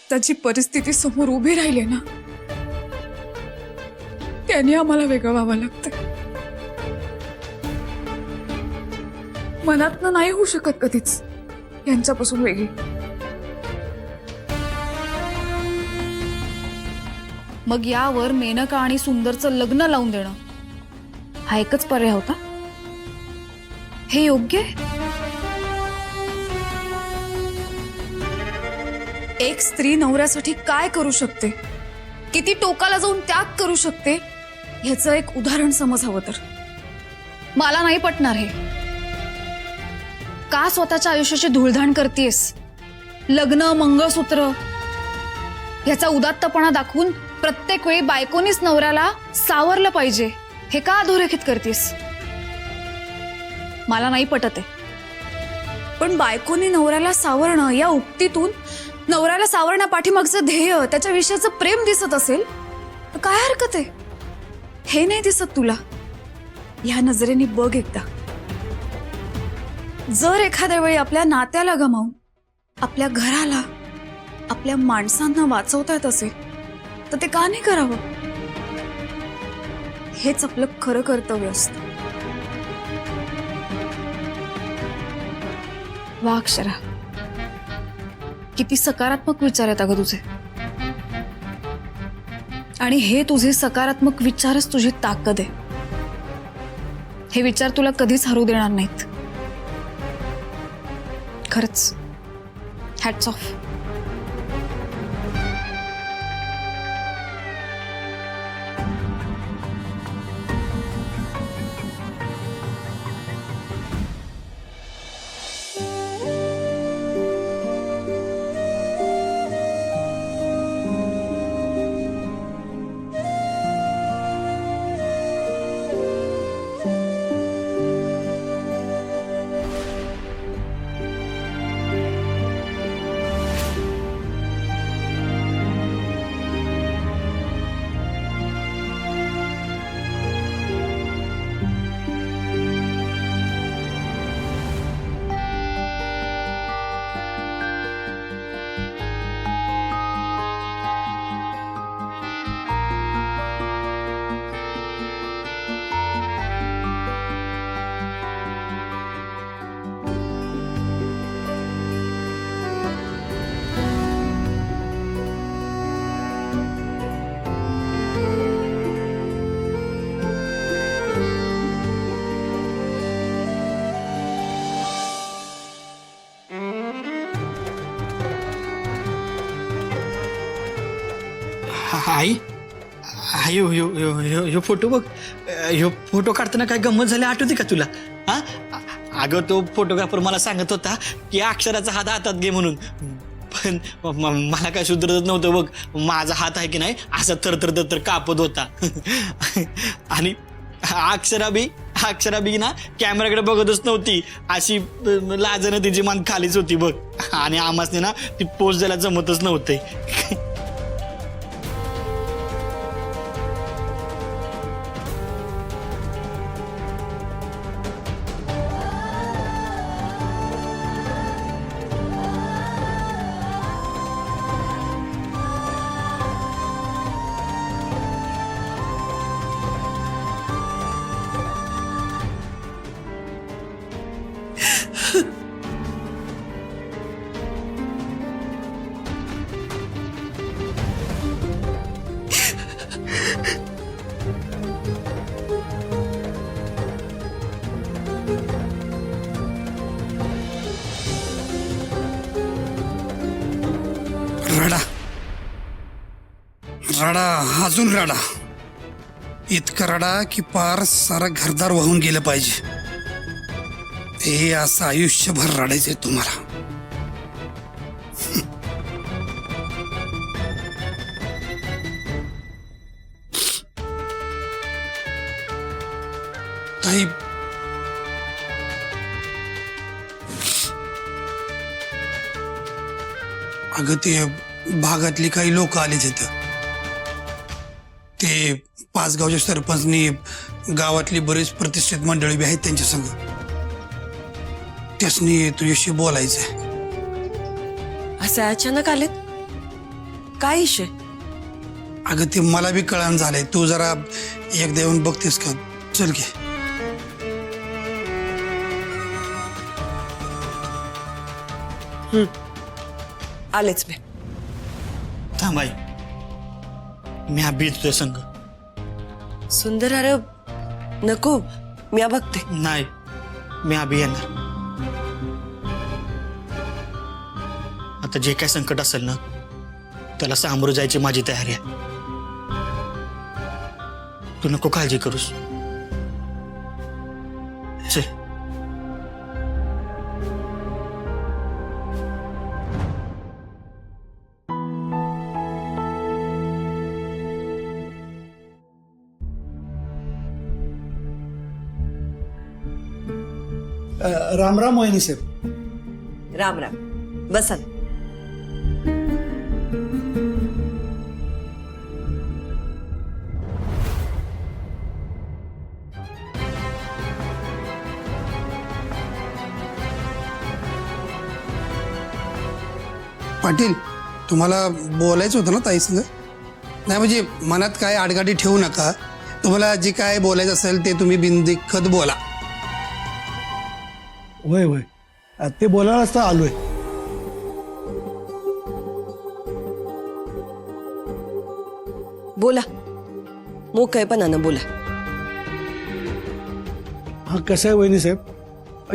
त्याची परिस्थिती समोर उभी राहिली ना, त्याने आम्हाला वेगळं व्हावं लागतं. मनातनं नाही होऊ शकत कधीच यांच्यापासून वेगळी. मग यावर मेनका आणि सुंदरचं लग्न लावून देणं हा एकच पर्याय होता. हे योग्य आहे? एक स्त्री नवऱ्यासाठी काय करू शकते, किती टोकाला जाऊन त्याग करू शकते, ह्याचं एक उदाहरण समज हवं तर. मला नाही पटणार हे. का स्वतःच्या आयुष्याची धूळधाण करतेस? लग्न, मंगळसूत्र याचा उदात्तपणा दाखवून प्रत्येक वेळी बायकोनीच नवऱ्याला सावरलं पाहिजे हे का अधोरेखित करतेस? मला नाही पटत आहे. पण बायकोनी नवऱ्याला सावरणं या उक्तीतून नवऱ्याला सावरण्यापाठीमागचं ध्येय, त्याच्या विषयाचं प्रेम दिसत असेल तर काय हरकत आहे? हे नाही दिसत तुला? ह्या नजरेने बघ एकदा. जर एखाद्या वेळी आपल्या नात्याला गमावून आपल्या घराला, आपल्या माणसांना वाचवता येत असेल तर ते का नाही करावं? हेच आपलं खरं कर्तव्य असतं. वा अक्षरा, किती सकारात्मक विचार आहेत अगं तुझे. आणि हे तुझे सकारात्मक विचारच तुझी ताकद आहे. हे विचार तुला कधीच हरू देणार नाहीत. खरंच हॅट्स ऑफ. आई, ह्यो ह्यो ह्यो ह्यो ह्यो फोटो बघ. ह्यो फोटो काढताना काय गंमत झाली आठवते का तुला? हा, अगं तो फोटोग्राफर मला सांगत होता की अक्षराचा हात हातात घे म्हणून. पण मला काय सुधरत नव्हतं बघ. माझा हात आहे की नाही असा थरथर कापत होता. आणि अक्षरा बी ना कॅमेराकडे बघतच नव्हती. अशी लाजणं तिची मान खालीच होती बघ. आणि आमासने ना ती पोच द्यायला जमतच नव्हते. रडा रडा, अजून रडा. इतकं रडा की पार सारा घरदार वाहून गेलं पाहिजे. हे असं आयुष्यभर रडायचंय तुम्हाला. ताई, अगं ते भागातली काही लोक आले तिथं. ते पाचगावच्या सरपंचनी गावातली बरीच प्रतिष्ठित मंडळी बी आहेत त्यांच्या संग. त्यासनी तुझ्याशी बोलायचंय. असे अचानक आलेत? काय इशे? अगं ते मला बी कळण झालंय, तू जरा एकदा येऊन बघतेस का? चल घे. आलेच मी. थांब आई, मी अभि तुझ्या संग. सुंदर अरे नको, मी बघते. नाही, मी अभि येणार. आता जे काय संकट असेल ना त्याला सामोरं जायची माझी तयारी आहे. तू नको काळजी करूस. चल. राम राम वहिनी साहेब. राम राम, बसा ना. पाटील, तुम्हाला बोलायचं होतं ना ताई संग? नाही म्हणजे मनात काय आडगाठी ठेवू नका. तुम्हाला जे काय बोलायचं असेल ते तुम्ही बिनदिक्कत बोला. होय होय, ते बोलायलाच तर आलोय. बोला, मोकळेपणानं बोला. हा कसं आहे वहिनी साहेब,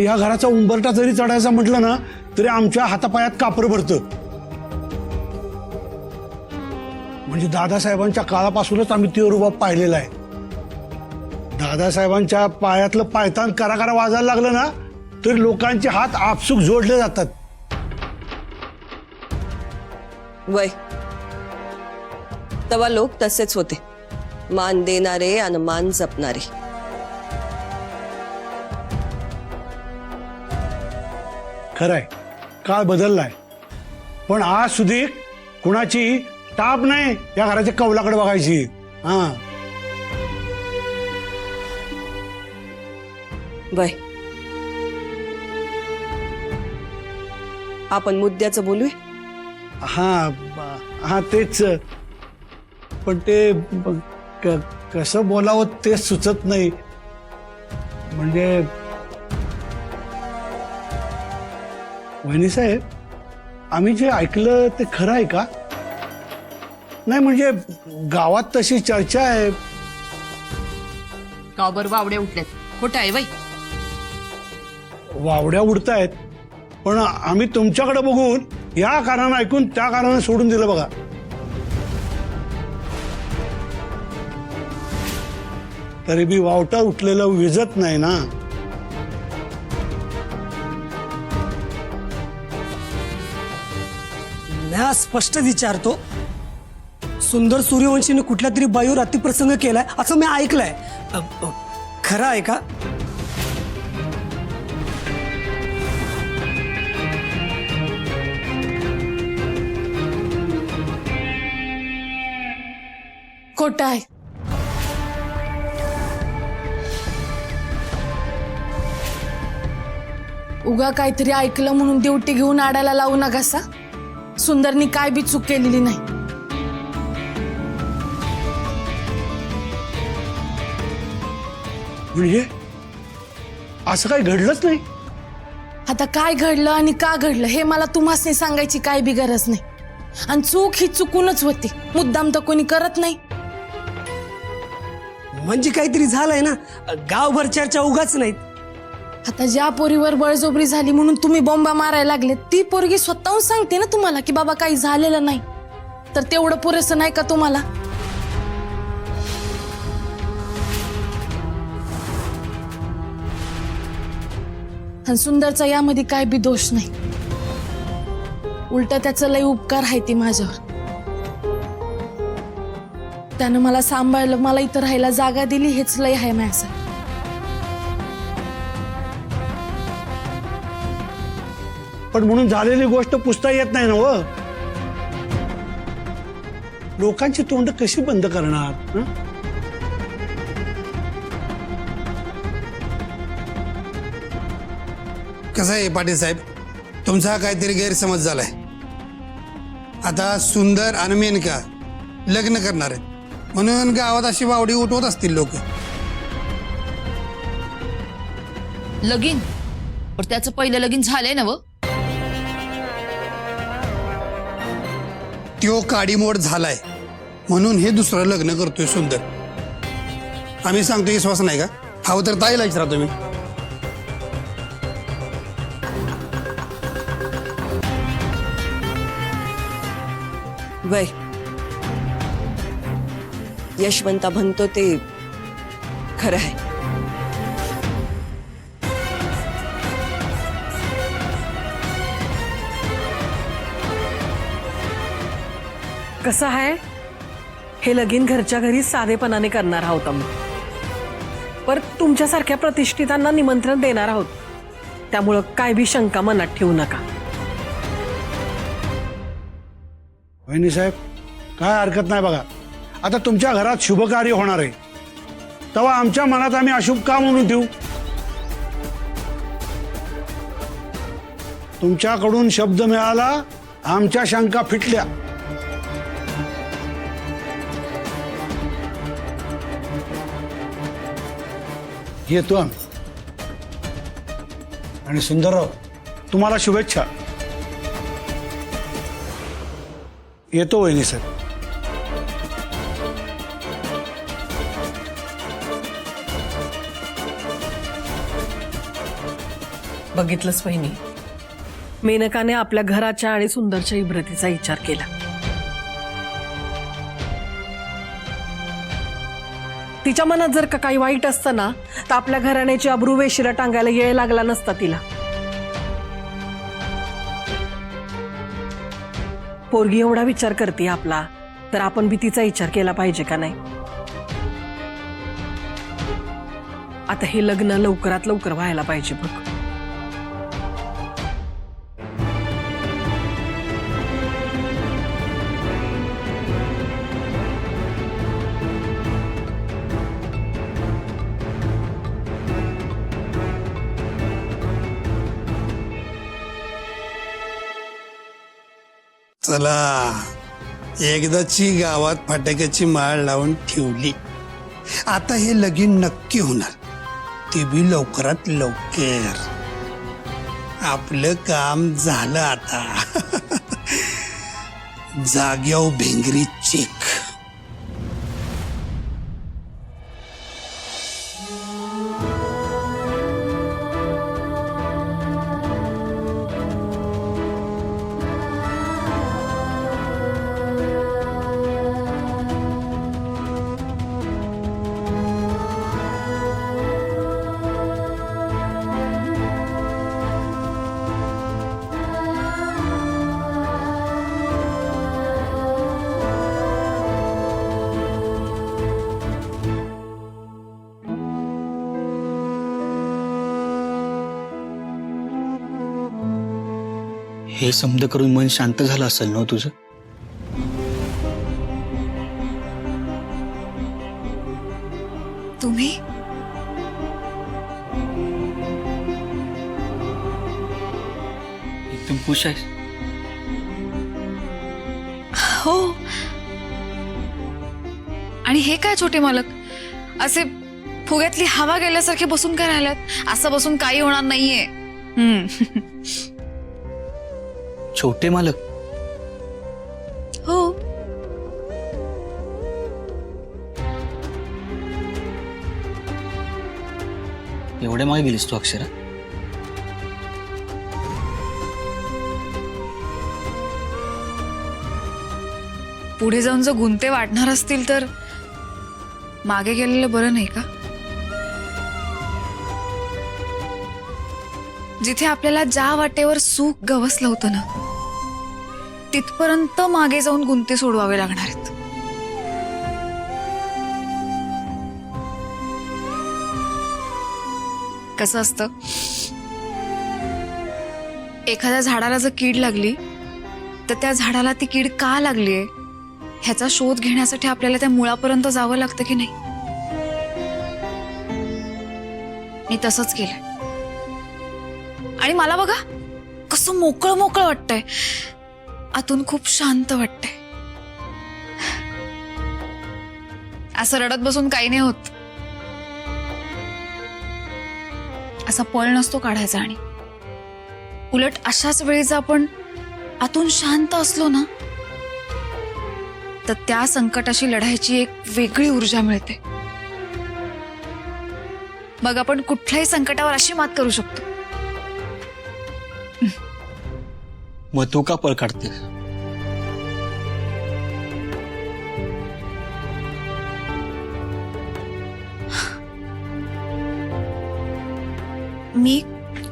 या घराचा उंबरटा जरी चढायचा म्हटलं ना तरी आमच्या हातापायात कापरं भरतं. म्हणजे दादासाहेबांच्या काळापासूनच आम्ही ते रुबाब पाहिलेला आहे. दादासाहेबांच्या पायातलं पायतान करा करा वाजायला लागलं ना तरी लोकांचे हात आपसूक जोडले जातात. वय तेव्हा लोक तसेच होते, मान देणारे आणि मान जपणारे. खरंय, काळ बदललाय, पण आज सुधी कुणाची टाप नाही या घराच्या कौलाकडे बघायची. हा, वय आपण मुद्द्याचं बोलूया. हा हा तेच, पण ते कसं बोलावं ते सुचत नाही. म्हणजे वहिनी साहेब, आम्ही जे ऐकलं ते खरं आहे का? नाही म्हणजे गावात तशी चर्चा आहे. गावभर वावड्या उठल्यात, खोटं आहे बाई. वावड्या उडतायत, पण आम्ही तुमच्याकडे बघून या कारणानं ऐकून त्या कारणानं सोडून दिलं बघा. तरी बी वावटा उठलेलं विजत नाही ना. मी स्पष्ट विचारतो, सुंदर सूर्यवंशीने कुठल्या तरी बाईवर अतिप्रसंग केलाय असं मी ऐकलंय. खरं आहे का? खोटं आहे. उगा काहीतरी ऐकलं म्हणून ड्युटी घेऊन आडायला लावू नकासा. सुंदरनी काय बी चूक केलेली नाही. म्हणजे असं काही घडलंच नाही. आता काय घडलं आणि का घडलं हे मला तुम्हाला सांगायची काय बी गरज नाही. आणि चूक ही चुकूनच होती, मुद्दाम तर कोणी करत नाही. म्हणजे काहीतरी झालंय ना, गावभर चर्चा उगाच नाहीत. आता ज्या पोरीवर बळजबरी झाली म्हणून तुम्ही बॉम्बा मारायला लागले, ती पोरगी स्वतःहून सांगते ना तुम्हाला की बाबा काही झालेलं नाही. तर तेवढं पुरेसं नाही का तुम्हाला? आणि सुंदरचा यामध्ये काय बी दोष नाही. उलट त्याचं लय उपकार आहे ती माझ्यावर. त्यानं मला सांभाळलं, मला इथं राहायला जागा दिली, हेच लय आहे माझ्यासाठी. पण म्हणून झालेली गोष्ट पुसता येत नाही ना व. लोकांची तोंड कशी बंद करणार? हं? कसं आहे पाटील साहेब, तुमचा काहीतरी गैरसमज झालाय. आता सुंदर आणि मेनका लग्न करणार आहेत म्हणून गावात अशी वावडी उठवत असतील लोक. लगीन पण त्याचं पहिलं लगीन झालंय ना व. त्यो काडीमोड झालाय म्हणून हे दुसरं लग्न करतोय सुंदर. आम्ही सांगतोय विश्वास नाही का? हवं तर ताईला विचारा तुम्ही. वय यशवंता म्हणतो ते खरं आहे. कसं आहे हे लगीन घरच्या घरी साधेपणाने करणार आहोत आम्ही. पर तुमच्यासारख्या प्रतिष्ठितांना निमंत्रण देणार आहोत त्यामुळं काय बी शंका मनात ठेवू नका. वहिनी साहेब काय हरकत नाही बघा. आता तुमच्या घरात शुभ कार्य होणार आहे तेव्हा आमच्या मनात आम्ही अशुभ का म्हणून ठेवू. तुमच्याकडून शब्द मिळाला आमच्या शंका फिटल्या. येतो आम्ही. आणि सुंदरराव तुम्हाला शुभेच्छा. येतो वहिनी सर. बघितलंच वहिनी मेनकाने आपल्या घराच्या आणि सुंदरच्या इब्रतीचा विचार केला. तिच्या मनात जर का काही वाईट असतं ना तर आपल्या घराण्याची अब्रू वेशिरा टांगायला येळ लागला नसता तिला. पोरगी एवढा विचार करते आपला तर आपण बी तिचा विचार केला पाहिजे का नाही. आता हे लग्न लवकरात लवकर व्हायला पाहिजे बघ. चला एकदाची गावात फटाक्याची माळ लावून ठेवली. आता हे लगीन नक्की होणार ते बी लवकरात लवकर. आपलं काम झालं आता. जाग्याव भेंगरी चेक. हे समज करून मन शांत झालं असेल ना तुझं. तुम्ही एकदम खुश आहेस. हो. आणि हे काय छोटे मालक असे फुग्यातली हवा गेल्यासारखे बसून काय राहिल्यात. असं बसून काही होणार नाहीये. छोटे मालक हो. एवढ्या मागे गेलीस तू अक्षरा. पुढे जाऊन जर गुंते वाढणार असतील तर मागे गेलेलं बरं नाही का. जिथे आपल्याला ज्या वाटेवर सुख गवसलं होतं ना तिथपर्यंत मागे जाऊन गुंते सोडवावे लागणार आहेत. कसं असतं एखाद्या झाडाला जर कीड लागली तर त्या झाडाला ती कीड का लागलीये ह्याचा शोध घेण्यासाठी आपल्याला त्या मुळापर्यंत जावं लागतं की नाही. मी तसंच केलंय आणि मला बघा कसं मोकळं मोकळं वाटतंय. आतून खूप शांत वाटतंय. असं रडत बसून काही नाही होत. असा पळ नसतो काढायचा. आणि उलट अशाच वेळी जर आपण आतून शांत असलो ना तर त्या संकटाशी लढायची एक वेगळी ऊर्जा मिळते. मग आपण कुठल्याही संकटावर अशी मात करू शकतो. मग तू का पळ काढते? मी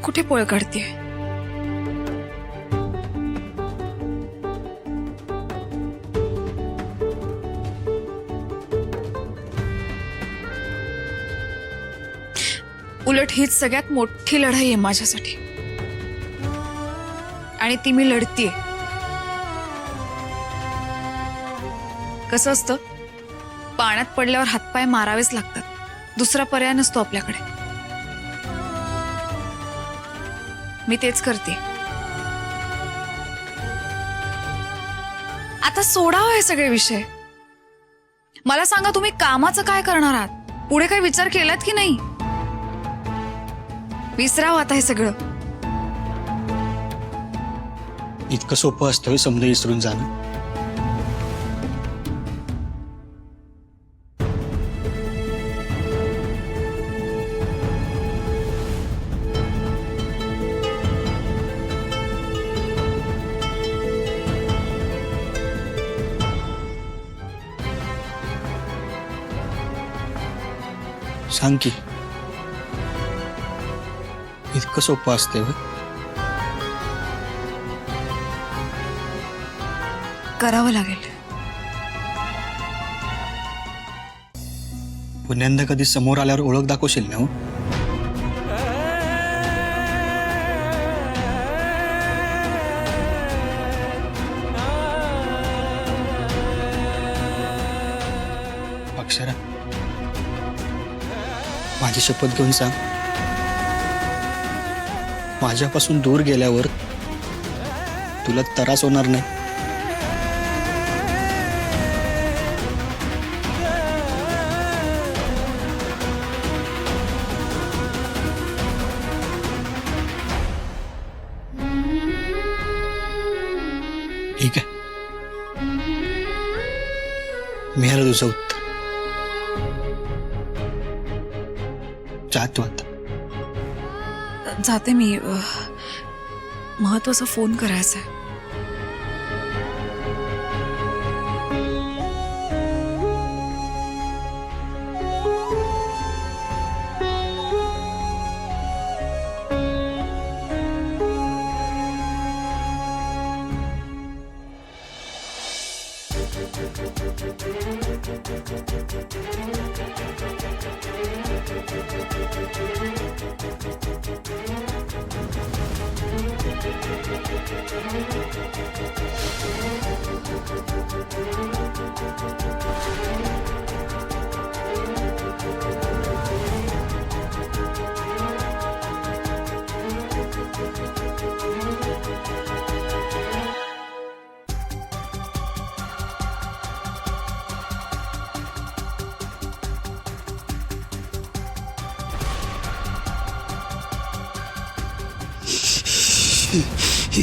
कुठे पळ काढतेय? उलट हीच सगळ्यात मोठी लढाई आहे माझ्यासाठी. आणि ती मी लढतीये. कसं असतं, पाण्यात पडल्यावर हातपाय मारावेच लागतात. दुसरा पर्याय नसतो आपल्याकडे. मी तेच करते. आता सोडावं हे सगळे विषय. मला सांगा, तुम्ही कामाचं काय करणार आहात? पुढे काही विचार केलात की नाही? विसरावं आता हे सगळं. इतकं सोपं असतं समजा विसरून जाणं? सांग की, इतकं सोपं असते? करावं लागेल. पुण्यांदा कधी समोर आल्यावर ओळख दाखवशील ना? अक्षरा, माझी शपथ घेऊन सांग, माझ्यापासून दूर गेल्यावर तुला त्रास होणार नाही? ठीक आहे, मिळालं तुझं उत्तर. जातो आता. जाते मी. महत्वाचा फोन करायचा आहे.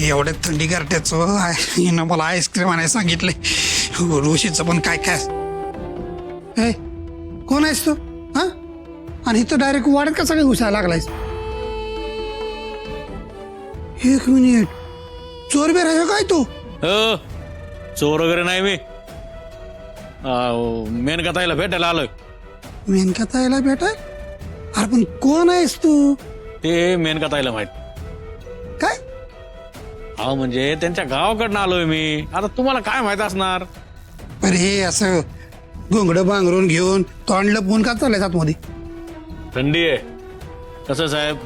एवढ्या थंडी गारट्याचं हिनं मला आईस्क्रीम आणायला सांगितलंय. ऋषीचं पण काय काय. ए, कोण आहेस तू? हा, आणि इथं डायरेक्ट वाढत कसा काय घुसायला लागलायस? एक मिनिट, चोर बेर आहे काय तू? चोर वगैरे नाही मी. मेनका ताईला भेटायला आलोय. मेनका ताईला भेटाय? अरे पण कोण आहेस तू? ते मेनका ताईला माहित. काय? अहो म्हणजे त्यांच्या गावाकडनं आलोय मी. आता तुम्हाला काय माहित असणार? अरे हे असं घोंगडं बांगरून घेऊन तोंड लपवून का चाललाय आतमध्ये? थंडी आहे. कसं साहेब,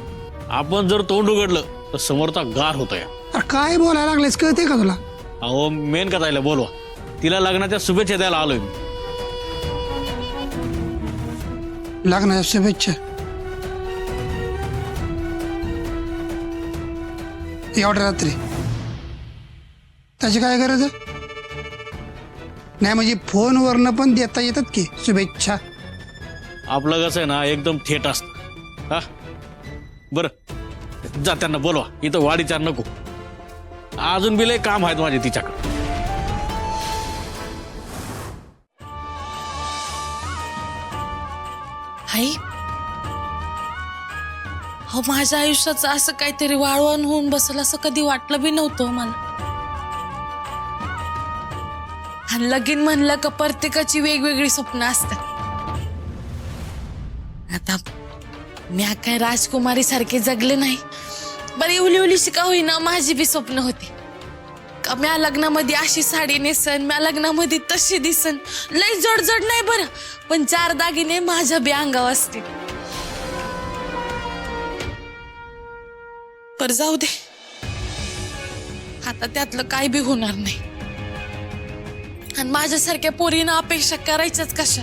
आपण जर तोंड उघडलं तर समोरचा गार होतोय. अरे काय बोलायला लागलायस, कळते का तुला? अहो मेनका ताईला बोलवा, तिला लग्नाच्या शुभेच्छा द्यायला आलोय मी. लग्नाच्या शुभेच्छा? एवढ्या रात्री त्याची काय गरज आहे? नाही म्हणजे फोनवरनं पण देता येतात की शुभेच्छा. आपलं कसं आहे ना एकदम थेट असतं. हा बरं जा त्यांना बोलवा, इथं वाढीचार नको. अजून बी लय काम आहेत माझे तिच्याकडे. आई हो, माझ्या आयुष्याचं असं काहीतरी वाळवण होऊन बसल असं कधी वाटलं बी नव्हतं मला. आणि लगीन म्हणलं का प्रत्येकाची वेगवेगळी स्वप्न असतात. आता मी काय राजकुमारी सारखे जगले नाही, बरी उली उलीशी का होईना माझी बी स्वप्न होती का म्या लग्नामध्ये अशी साडी नेसन, म्या लग्नामध्ये तशी दिसन. लय जोडजोड नाही बरं, पण 4 दागिने माझ्या बी अंगावर असतील. पर जाऊ दे, आता त्यातलं काय बी होणार नाही. आणि माझ्यासारख्या पोरीनं अपेक्षा करायच्याच कशा?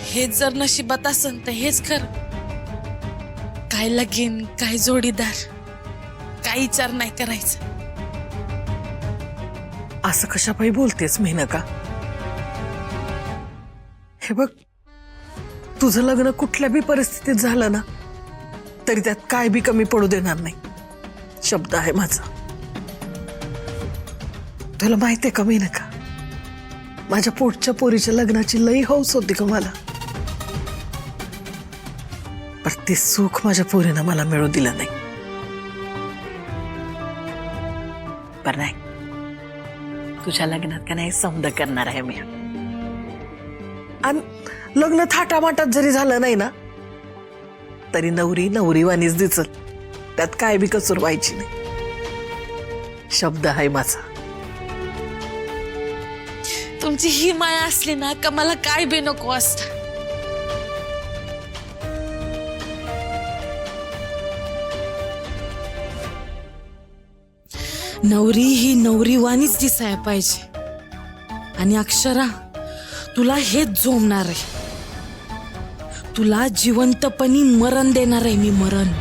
हेच जर नशिबात असन तर हेच खरं. काय लगीन, काय जोडीदार, काय विचार नाही करायचं. असं कशापायी बोलतेस मेनका? हे बघ, तुझं लग्न कुठल्या बी परिस्थितीत झालं ना तरी त्यात काय बी कमी पडू देणार नाही. शब्द आहे माझा. तुला माहितीये का मेनका, माझ्या पोटच्या पोरीच्या लग्नाची लई हौस होती का मला, पण ते सुख माझ्या पोरीनं मला मिळू दिलं नाही. पण नाही, तुझ्या लग्नात का नाही समद करणार आहे मी. आणि लग्न थाटामाटात जरी झालं नाही ना तरी नवरी नवरीवानीच दिसत, त्यात काय बी कसूर व्हायची नाही. शब्द आहे माझा. तुमची ही माया असली ना का मला काय बी नको असतं. नवरी ही नवरीवानीच दिसायला पाहिजे. आणि अक्षरा, तुला हेच झोमणार आहे. तुला जिवंतपणी मरण देणार आहे मी, मरण.